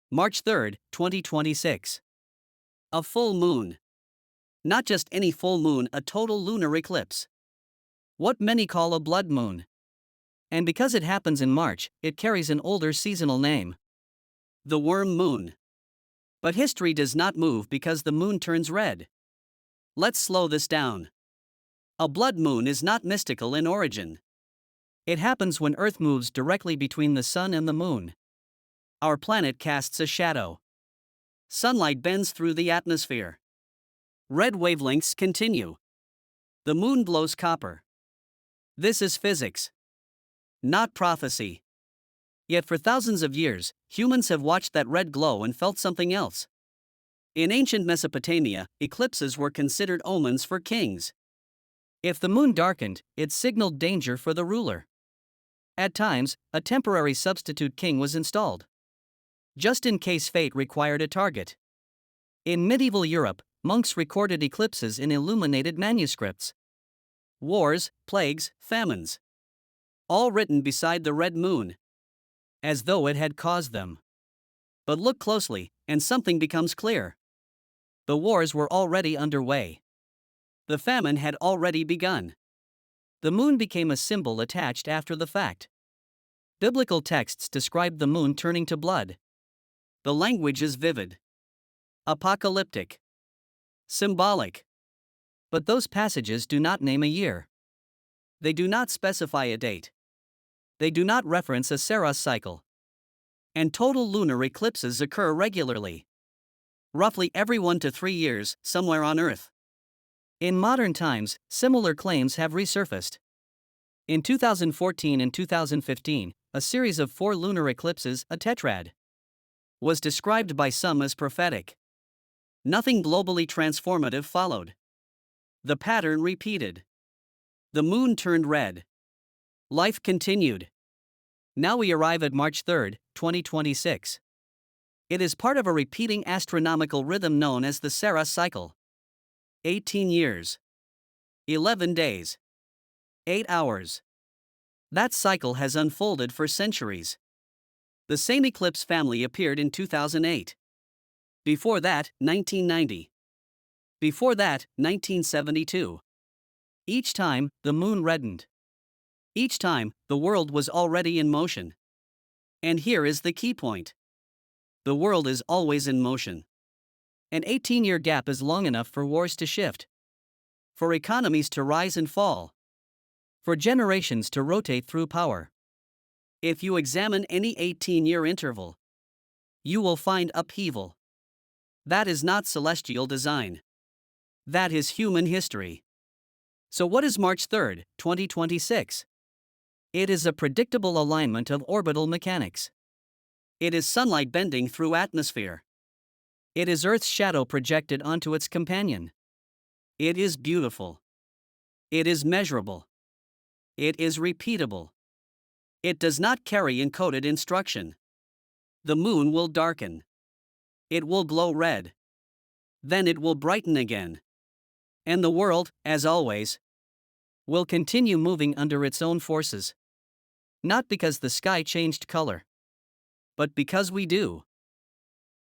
March 3, 2026. A full moon. Not just any full moon, a total lunar eclipse. What many call a blood moon. And because it happens in March, it carries an older seasonal name: the worm moon. But history does not move because the moon turns red. Let's slow this down. A blood moon is not mystical in origin. It happens when Earth moves directly between the sun and the moon. Our planet casts a shadow. Sunlight bends through the atmosphere. Red wavelengths continue. The moon glows copper. This is physics, not prophecy. Yet for thousands of years, humans have watched that red glow and felt something else. In ancient Mesopotamia, eclipses were considered omens for kings. If the moon darkened, it signaled danger for the ruler. At times, a temporary substitute king was installed, just in case fate required a target. In medieval Europe, monks recorded eclipses in illuminated manuscripts. Wars, plagues, famines. All written beside the red moon, as though it had caused them. But look closely, and something becomes clear. The wars were already underway. The famine had already begun. The moon became a symbol attached after the fact. Biblical texts describe the moon turning to blood. The language is vivid, apocalyptic, symbolic. But those passages do not name a year. They do not specify a date. They do not reference a Saros cycle. And total lunar eclipses occur regularly, roughly every 1 to 3 years, somewhere on Earth. In modern times, similar claims have resurfaced. In 2014 and 2015, a series of 4 lunar eclipses, a tetrad, was described by some as prophetic. Nothing globally transformative followed. The pattern repeated. The moon turned red. Life continued. Now we arrive at March 3, 2026. It is part of a repeating astronomical rhythm known as the Saros cycle. 18 years, 11 days, 8 hours. That cycle has unfolded for centuries. The same eclipse family appeared in 2008. Before that, 1990. Before that, 1972. Each time, the moon reddened. Each time, the world was already in motion. And here is the key point. The world is always in motion. An 18-year gap is long enough for wars to shift, for economies to rise and fall, for generations to rotate through power. If you examine any 18-year interval, you will find upheaval. That is not celestial design. That is human history. So what is March 3, 2026? It is a predictable alignment of orbital mechanics. It is sunlight bending through atmosphere. It is Earth's shadow projected onto its companion. It is beautiful. It is measurable. It is repeatable. It does not carry encoded instruction. The moon will darken. It will glow red. Then it will brighten again. And the world, as always, will continue moving under its own forces. Not because the sky changed color, but because we do.